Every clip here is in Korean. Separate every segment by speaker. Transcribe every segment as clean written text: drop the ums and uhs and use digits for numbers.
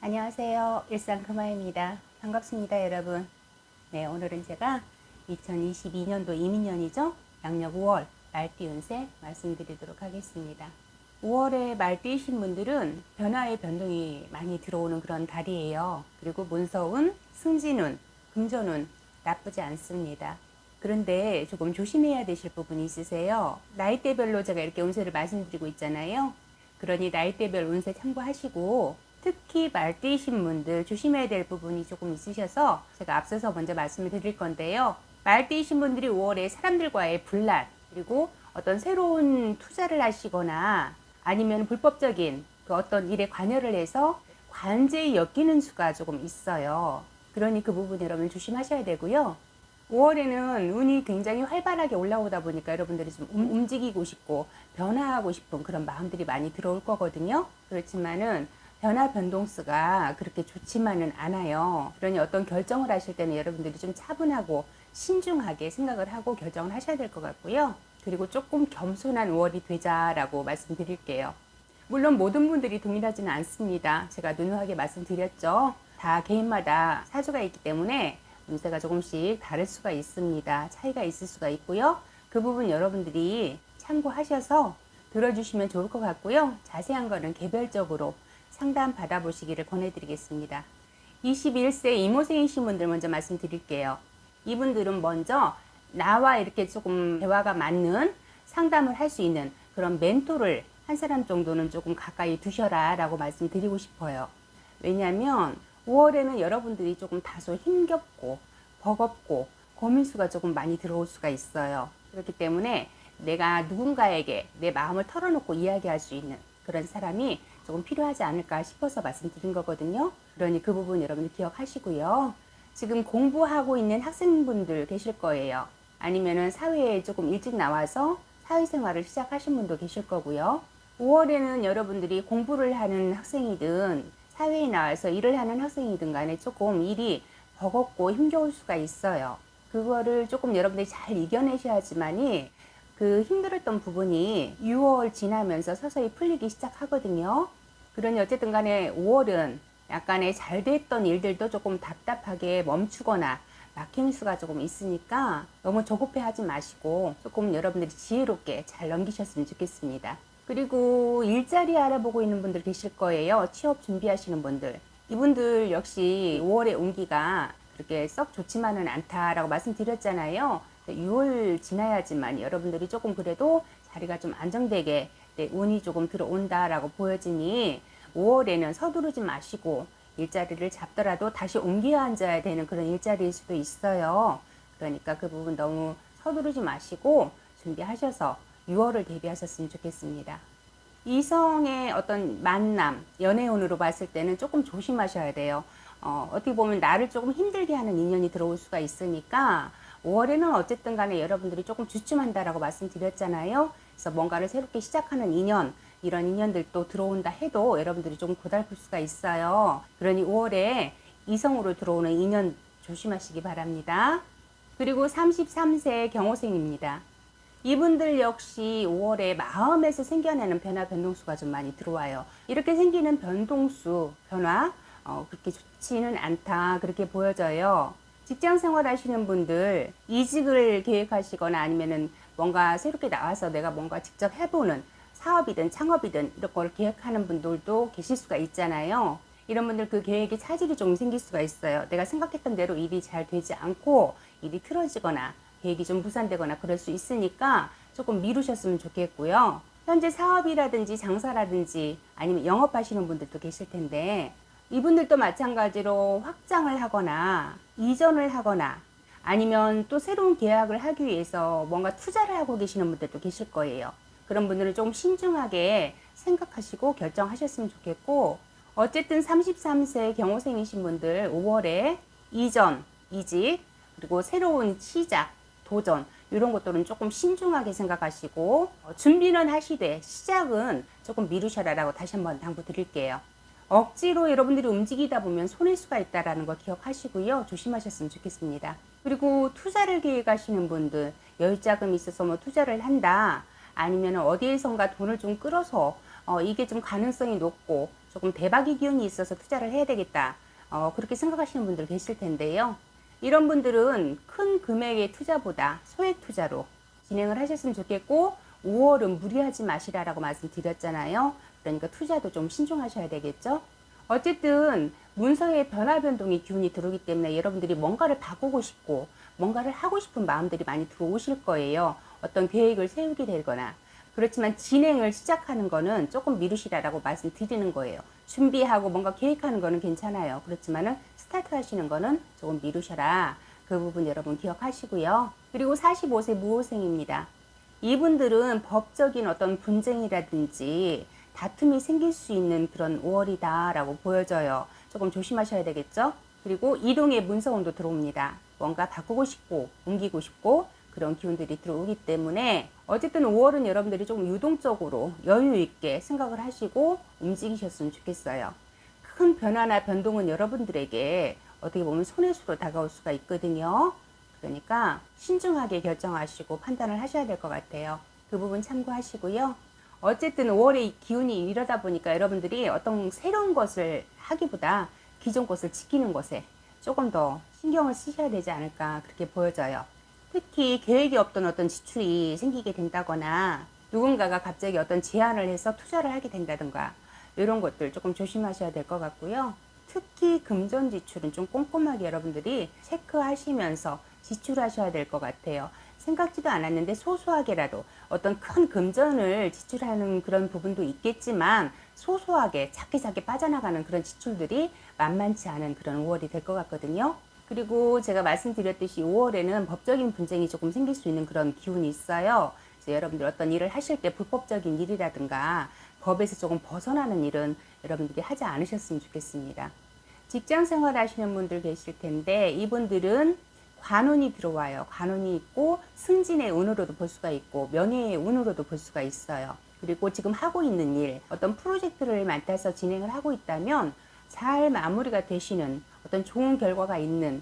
Speaker 1: 안녕하세요. 일상금화입니다. 반갑습니다, 여러분. 네, 오늘은 제가 2022년도 이민년이죠. 양력 5월 말띠 운세 말씀드리도록 하겠습니다. 5월에 말띠이신 분들은 변화의 변동이 많이 들어오는 그런 달이에요. 그리고 문서운, 승진운, 금전운 나쁘지 않습니다. 그런데 조금 조심해야 되실 부분이 있으세요. 나이대별로 제가 이렇게 운세를 말씀드리고 있잖아요. 그러니 나이대별 운세 참고하시고 특히 말띠이신 분들 조심해야 될 부분이 조금 있으셔서 제가 앞서서 먼저 말씀을 드릴 건데요. 말띠이신 분들이 5월에 사람들과의 분란, 그리고 어떤 새로운 투자를 하시거나 아니면 불법적인 그 어떤 일에 관여를 해서 관제에 엮이는 수가 조금 있어요. 그러니 그 부분 여러분 조심하셔야 되고요. 5월에는 운이 굉장히 활발하게 올라오다 보니까 여러분들이 좀 움직이고 싶고 변화하고 싶은 그런 마음들이 많이 들어올 거거든요. 그렇지만은 변화 변동수가 그렇게 좋지만은 않아요. 그러니 어떤 결정을 하실 때는 여러분들이 좀 차분하고 신중하게 생각을 하고 결정을 하셔야 될 것 같고요. 그리고 조금 겸손한 5월이 되자라고 말씀드릴게요. 물론 모든 분들이 동일하지는 않습니다. 제가 누누하게 말씀드렸죠. 다 개인마다 사주가 있기 때문에 운세가 조금씩 다를 수가 있습니다. 차이가 있을 수가 있고요. 그 부분 여러분들이 참고하셔서 들어주시면 좋을 것 같고요. 자세한 거는 개별적으로 상담 받아보시기를 권해드리겠습니다. 21세 이모생이신 분들 먼저 말씀드릴게요. 이분들은 먼저 나와 이렇게 조금 대화가 맞는 상담을 할 수 있는 그런 멘토를 한 사람 정도는 조금 가까이 두셔라 라고 말씀드리고 싶어요. 왜냐하면 5월에는 여러분들이 조금 다소 힘겹고 버겁고 고민수가 조금 많이 들어올 수가 있어요. 그렇기 때문에 내가 누군가에게 내 마음을 털어놓고 이야기할 수 있는 그런 사람이 조금 필요하지 않을까 싶어서 말씀드린 거거든요. 그러니 그 부분 여러분들 기억하시고요. 지금 공부하고 있는 학생분들 계실 거예요. 아니면은 사회에 조금 일찍 나와서 사회생활을 시작하신 분도 계실 거고요. 5월에는 여러분들이 공부를 하는 학생이든 사회에 나와서 일을 하는 학생이든 간에 조금 일이 버겁고 힘겨울 수가 있어요. 그거를 조금 여러분들이 잘 이겨내셔야지만이 그 힘들었던 부분이 6월 지나면서 서서히 풀리기 시작하거든요. 그러니 어쨌든 간에 5월은 약간의 잘 됐던 일들도 조금 답답하게 멈추거나 막히는 수가 조금 있으니까 너무 조급해 하지 마시고 조금 여러분들이 지혜롭게 잘 넘기셨으면 좋겠습니다. 그리고 일자리 알아보고 있는 분들 계실 거예요. 취업 준비하시는 분들. 이분들 역시 5월의 운기가 그렇게 썩 좋지만은 않다라고 말씀드렸잖아요. 6월 지나야지만 여러분들이 조금 그래도 자리가 좀 안정되게 운이 조금 들어온다라고 보여지니 5월에는 서두르지 마시고 일자리를 잡더라도 다시 옮겨 앉아야 되는 그런 일자리일 수도 있어요. 그러니까 그 부분 너무 서두르지 마시고 준비하셔서 6월을 대비하셨으면 좋겠습니다. 이성의 어떤 만남, 연애운으로 봤을 때는 조금 조심하셔야 돼요. 어떻게 보면 나를 조금 힘들게 하는 인연이 들어올 수가 있으니까 5월에는 어쨌든 간에 여러분들이 조금 주춤한다라고 말씀드렸잖아요. 그래서 뭔가를 새롭게 시작하는 인연, 이런 인연들도 들어온다 해도 여러분들이 조금 고달플 수가 있어요. 그러니 5월에 이성으로 들어오는 인연 조심하시기 바랍니다. 그리고 33세 경호생입니다. 이분들 역시 5월에 마음에서 생겨나는 변화 변동수가 좀 많이 들어와요. 이렇게 생기는 변동수, 변화 그렇게 좋지는 않다 그렇게 보여져요. 직장 생활 하시는 분들 이직을 계획하시거나 아니면은 뭔가 새롭게 나와서 내가 뭔가 직접 해보는 사업이든 창업이든 이런 걸 계획하는 분들도 계실 수가 있잖아요. 이런 분들 그 계획에 차질이 좀 생길 수가 있어요. 내가 생각했던 대로 일이 잘 되지 않고 일이 틀어지거나 계획이 좀 무산되거나 그럴 수 있으니까 조금 미루셨으면 좋겠고요. 현재 사업이라든지 장사라든지 아니면 영업하시는 분들도 계실 텐데 이분들도 마찬가지로 확장을 하거나 이전을 하거나 아니면 또 새로운 계약을 하기 위해서 뭔가 투자를 하고 계시는 분들도 계실 거예요. 그런 분들은 좀 신중하게 생각하시고 결정하셨으면 좋겠고 어쨌든 33세 경호생이신 분들 5월에 이전, 이직, 그리고 새로운 시작, 도전 이런 것들은 조금 신중하게 생각하시고 준비는 하시되 시작은 조금 미루셔라라고 다시 한번 당부 드릴게요. 억지로 여러분들이 움직이다 보면 손해일 수가 있다는 거 기억하시고요. 조심하셨으면 좋겠습니다. 그리고 투자를 계획하시는 분들 여유자금이 있어서 뭐 투자를 한다 아니면 어디에선가 돈을 좀 끌어서 이게 좀 가능성이 높고 조금 대박의 기운이 있어서 투자를 해야 되겠다. 그렇게 생각하시는 분들 계실 텐데요. 이런 분들은 큰 금액의 투자보다 소액 투자로 진행을 하셨으면 좋겠고 5월은 무리하지 마시라라고 말씀드렸잖아요. 그러니까 투자도 좀 신중하셔야 되겠죠. 어쨌든 문서의 변화 변동의 기운이 들어오기 때문에 여러분들이 뭔가를 바꾸고 싶고 뭔가를 하고 싶은 마음들이 많이 들어오실 거예요. 어떤 계획을 세우게 되거나. 그렇지만 진행을 시작하는 거는 조금 미루시라라고 말씀드리는 거예요. 준비하고 뭔가 계획하는 거는 괜찮아요. 그렇지만은 스타트 하시는 거는 조금 미루셔라. 그 부분 여러분 기억하시고요. 그리고 45세 무호생입니다. 이분들은 법적인 어떤 분쟁이라든지 다툼이 생길 수 있는 그런 5월이다 라고 보여져요. 조금 조심하셔야 되겠죠. 그리고 이동의 문서운도 들어옵니다. 뭔가 바꾸고 싶고 옮기고 싶고 그런 기운들이 들어오기 때문에 어쨌든 5월은 여러분들이 조금 유동적으로 여유 있게 생각을 하시고 움직이셨으면 좋겠어요. 큰 변화나 변동은 여러분들에게 어떻게 보면 손의 수로 다가올 수가 있거든요. 그러니까 신중하게 결정하시고 판단을 하셔야 될 것 같아요. 그 부분 참고하시고요. 어쨌든 5월의 기운이 이러다 보니까 여러분들이 어떤 새로운 것을 하기보다 기존 것을 지키는 것에 조금 더 신경을 쓰셔야 되지 않을까 그렇게 보여져요. 특히 계획이 없던 어떤 지출이 생기게 된다거나 누군가가 갑자기 어떤 제안을 해서 투자를 하게 된다든가 이런 것들 조금 조심하셔야 될 것 같고요. 특히 금전 지출은 좀 꼼꼼하게 여러분들이 체크하시면서 지출하셔야 될 것 같아요. 생각지도 않았는데 소소하게라도 어떤 큰 금전을 지출하는 그런 부분도 있겠지만 소소하게 작게 빠져나가는 그런 지출들이 만만치 않은 그런 5월이 될 것 같거든요. 그리고 제가 말씀드렸듯이 5월에는 법적인 분쟁이 조금 생길 수 있는 그런 기운이 있어요. 그래서 여러분들 어떤 일을 하실 때 불법적인 일이라든가 법에서 조금 벗어나는 일은 여러분들이 하지 않으셨으면 좋겠습니다. 직장 생활 하시는 분들 계실 텐데 이분들은 관운이 들어와요. 관운이 있고 승진의 운으로도 볼 수가 있고 명예의 운으로도 볼 수가 있어요. 그리고 지금 하고 있는 일, 어떤 프로젝트를 맡아서 진행을 하고 있다면 잘 마무리가 되시는 어떤 좋은 결과가 있는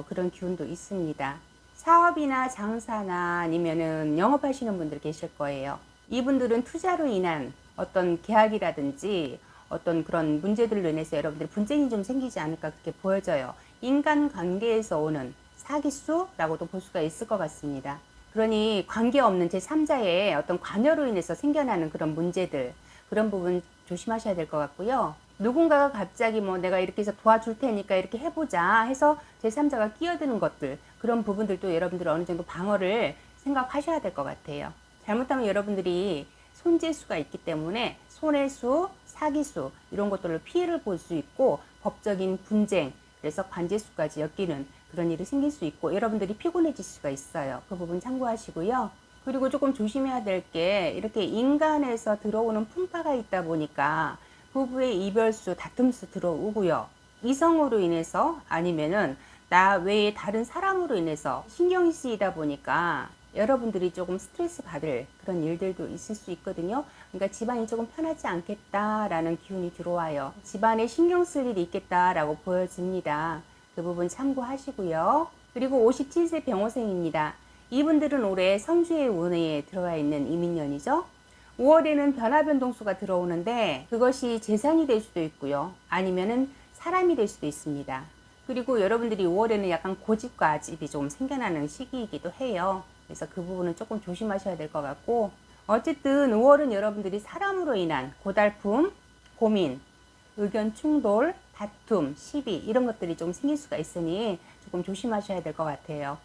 Speaker 1: 그런 기운도 있습니다. 사업이나 장사나 아니면은 영업하시는 분들 계실 거예요. 이분들은 투자로 인한 어떤 계약이라든지 어떤 그런 문제들로 인해서 여러분들 분쟁이 좀 생기지 않을까 그렇게 보여져요. 인간관계에서 오는 사기수라고도 볼 수가 있을 것 같습니다. 그러니 관계없는 제3자의 어떤 관여로 인해서 생겨나는 그런 문제들 그런 부분 조심하셔야 될 것 같고요. 누군가가 갑자기 뭐 내가 이렇게 해서 도와줄 테니까 이렇게 해보자 해서 제3자가 끼어드는 것들 그런 부분들도 여러분들 어느 정도 방어를 생각하셔야 될 것 같아요. 잘못하면 여러분들이 손재수가 있기 때문에 손해수, 사기수 이런 것들로 피해를 볼 수 있고 법적인 분쟁 그래서 관재수까지 엮이는 그런 일이 생길 수 있고 여러분들이 피곤해질 수가 있어요. 그 부분 참고하시고요. 그리고 조금 조심해야 될 게 이렇게 인간에서 들어오는 풍파가 있다 보니까 부부의 이별수, 다툼수 들어오고요. 이성으로 인해서 아니면은 나 외에 다른 사람으로 인해서 신경이 쓰이다 보니까 여러분들이 조금 스트레스 받을 그런 일들도 있을 수 있거든요. 그러니까 집안이 조금 편하지 않겠다라는 기운이 들어와요. 집안에 신경 쓸 일이 있겠다라고 보여집니다. 그 부분 참고하시고요. 그리고 57세 병호생입니다. 이분들은 올해 성주의 운에 들어가 있는 이민년이죠. 5월에는 변화변동수가 들어오는데 그것이 재산이 될 수도 있고요. 아니면은 사람이 될 수도 있습니다. 그리고 여러분들이 5월에는 약간 고집과 아집이 좀 생겨나는 시기이기도 해요. 그래서 그 부분은 조금 조심하셔야 될 것 같고 어쨌든 5월은 여러분들이 사람으로 인한 고달픔, 고민, 의견 충돌, 다툼, 시비 이런 것들이 좀 생길 수가 있으니 조금 조심하셔야 될 것 같아요.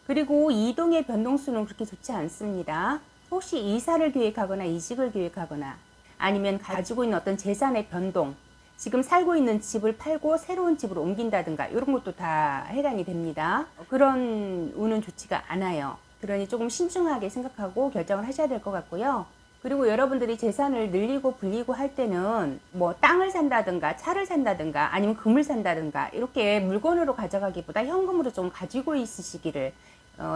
Speaker 1: 그리고 이동의 변동수는 그렇게 좋지 않습니다. 혹시 이사를 계획하거나 이직을 계획하거나 아니면 가지고 있는 어떤 재산의 변동 지금 살고 있는 집을 팔고 새로운 집으로 옮긴다든가 이런 것도 다 해당이 됩니다. 그런 운은 좋지가 않아요. 그러니 조금 신중하게 생각하고 결정을 하셔야 될 것 같고요. 그리고 여러분들이 재산을 늘리고 불리고 할 때는 뭐 땅을 산다든가 차를 산다든가 아니면 금을 산다든가 이렇게 물건으로 가져가기보다 현금으로 좀 가지고 있으시기를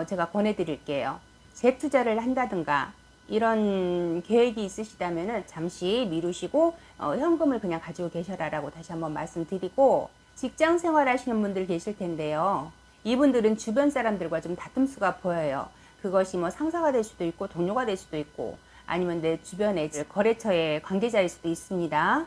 Speaker 1: 제가 권해드릴게요. 재투자를 한다든가 이런 계획이 있으시다면 잠시 미루시고 현금을 그냥 가지고 계셔라라고 다시 한번 말씀드리고 직장 생활 하시는 분들 계실 텐데요. 이분들은 주변 사람들과 좀 다툼수가 보여요. 그것이 뭐 상사가 될 수도 있고 동료가 될 수도 있고 아니면 내 주변에 거래처의 관계자일 수도 있습니다.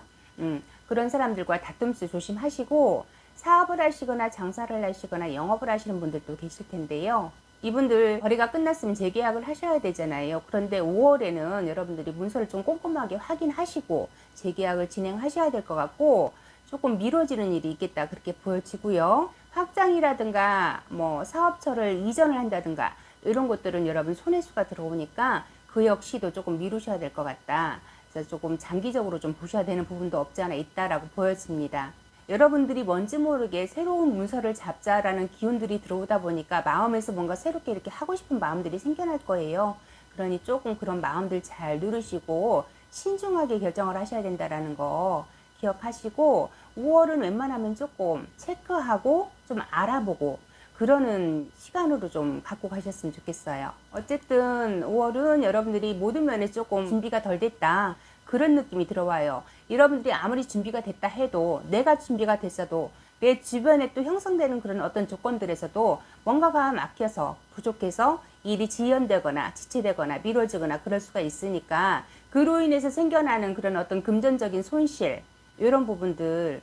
Speaker 1: 그런 사람들과 다툼수 조심하시고, 사업을 하시거나 장사를 하시거나 영업을 하시는 분들도 계실 텐데요. 이분들 거래가 끝났으면 재계약을 하셔야 되잖아요. 그런데 5월에는 여러분들이 문서를 좀 꼼꼼하게 확인하시고 재계약을 진행하셔야 될 것 같고, 조금 미뤄지는 일이 있겠다 그렇게 보여지고요. 확장이라든가 뭐 사업처를 이전을 한다든가 이런 것들은 여러분 손해수가 들어오니까 그 역시도 조금 미루셔야 될 것 같다. 그래서 조금 장기적으로 좀 보셔야 되는 부분도 없지 않아 있다라고 보여집니다. 여러분들이 뭔지 모르게 새로운 문서를 잡자라는 기운들이 들어오다 보니까 마음에서 뭔가 새롭게 이렇게 하고 싶은 마음들이 생겨날 거예요. 그러니 조금 그런 마음들 잘 누르시고 신중하게 결정을 하셔야 된다라는 거 기억하시고, 5월은 웬만하면 조금 체크하고 좀 알아보고 그러는 시간으로 좀 갖고 가셨으면 좋겠어요. 어쨌든 5월은 여러분들이 모든 면에 조금 준비가 덜 됐다 그런 느낌이 들어와요. 여러분들이 아무리 준비가 됐다 해도, 내가 준비가 됐어도 내 주변에 또 형성되는 그런 어떤 조건들에서도 뭔가가 막혀서 부족해서 일이 지연되거나 지체되거나 미뤄지거나 그럴 수가 있으니까, 그로 인해서 생겨나는 그런 어떤 금전적인 손실 이런 부분들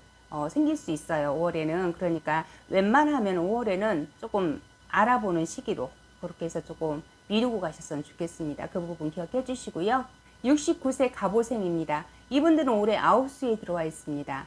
Speaker 1: 생길 수 있어요, 5월에는. 그러니까 웬만하면 5월에는 조금 알아보는 시기로 그렇게 해서 조금 미루고 가셨으면 좋겠습니다. 그 부분 기억해 주시고요. 69세 갑오생입니다. 이분들은 올해 아홉수에 들어와 있습니다.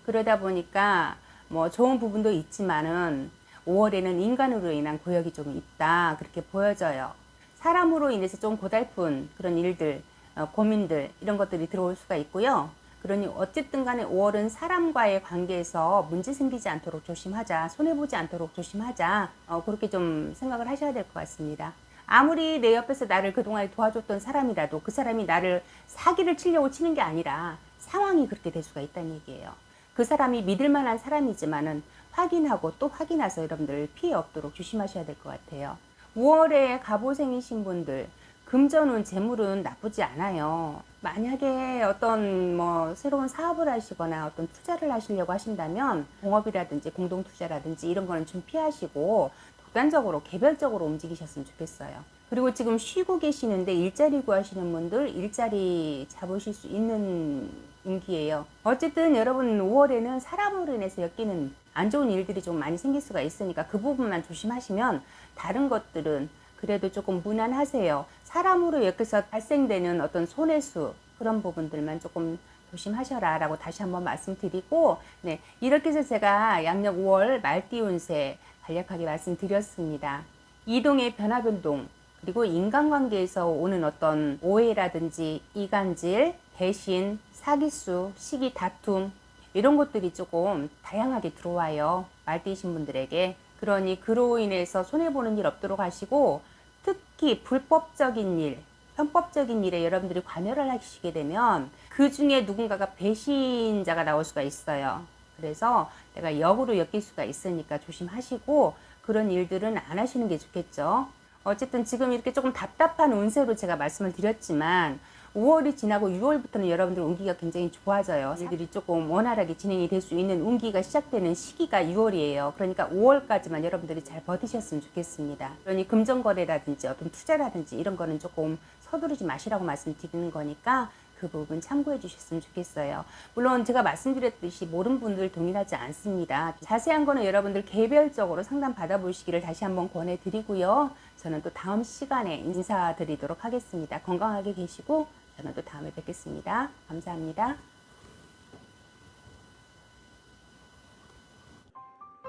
Speaker 1: 그러다 보니까 뭐 좋은 부분도 있지만은 5월에는 인간으로 인한 고역이 좀 있다 그렇게 보여져요. 사람으로 인해서 좀 고달픈 그런 일들, 고민들 이런 것들이 들어올 수가 있고요. 그러니 어쨌든 간에 5월은 사람과의 관계에서 문제 생기지 않도록 조심하자, 손해보지 않도록 조심하자, 그렇게 좀 생각을 하셔야 될 것 같습니다. 아무리 내 옆에서 나를 그동안 도와줬던 사람이라도 그 사람이 나를 사기를 치려고 치는 게 아니라 상황이 그렇게 될 수가 있다는 얘기예요. 그 사람이 믿을 만한 사람이지만은 확인하고 또 확인해서 여러분들 피해 없도록 조심하셔야 될 것 같아요. 5월에 갑오생이신 분들, 금전운, 재물은 나쁘지 않아요. 만약에 어떤 뭐 새로운 사업을 하시거나 어떤 투자를 하시려고 하신다면 공업이라든지 공동투자라든지 이런 거는 좀 피하시고 독단적으로 개별적으로 움직이셨으면 좋겠어요. 그리고 지금 쉬고 계시는데 일자리 구하시는 분들 일자리 잡으실 수 있는 운기예요. 어쨌든 여러분 5월에는 사람으로 인해서 엮이는 안 좋은 일들이 좀 많이 생길 수가 있으니까 그 부분만 조심하시면 다른 것들은 그래도 조금 무난하세요. 사람으로 엮여서 발생되는 어떤 손해수 그런 부분들만 조금 조심하셔라 라고 다시 한번 말씀드리고, 네, 이렇게 해서 제가 양력 5월 말띠 운세 간략하게 말씀드렸습니다. 이동의 변화 변동, 그리고 인간관계에서 오는 어떤 오해라든지 이간질, 배신, 사기수, 시기 다툼 이런 것들이 조금 다양하게 들어와요. 말띠이신 분들에게. 그러니 그로 인해서 손해보는 일 없도록 하시고, 특히 불법적인 일, 편법적인 일에 여러분들이 관여를 하시게 되면 그 중에 누군가가 배신자가 나올 수가 있어요. 그래서 내가 역으로 엮일 수가 있으니까 조심하시고 그런 일들은 안 하시는 게 좋겠죠. 어쨌든 지금 이렇게 조금 답답한 운세로 제가 말씀을 드렸지만 5월이 지나고 6월부터는 여러분들 운기가 굉장히 좋아져요. 일들이 조금 원활하게 진행이 될 수 있는 운기가 시작되는 시기가 6월이에요. 그러니까 5월까지만 여러분들이 잘 버티셨으면 좋겠습니다. 그러니 금전거래라든지 어떤 투자라든지 이런 거는 조금 서두르지 마시라고 말씀드리는 거니까 그 부분 참고해 주셨으면 좋겠어요. 물론 제가 말씀드렸듯이 모르는 분들 동일하지 않습니다. 자세한 거는 여러분들 개별적으로 상담 받아보시기를 다시 한번 권해드리고요. 저는 또 다음 시간에 인사드리도록 하겠습니다. 건강하게 계시고 저는 또 다음에 뵙겠습니다. 감사합니다.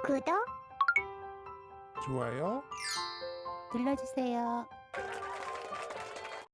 Speaker 2: 구독,
Speaker 3: 좋아요
Speaker 2: 눌러주세요.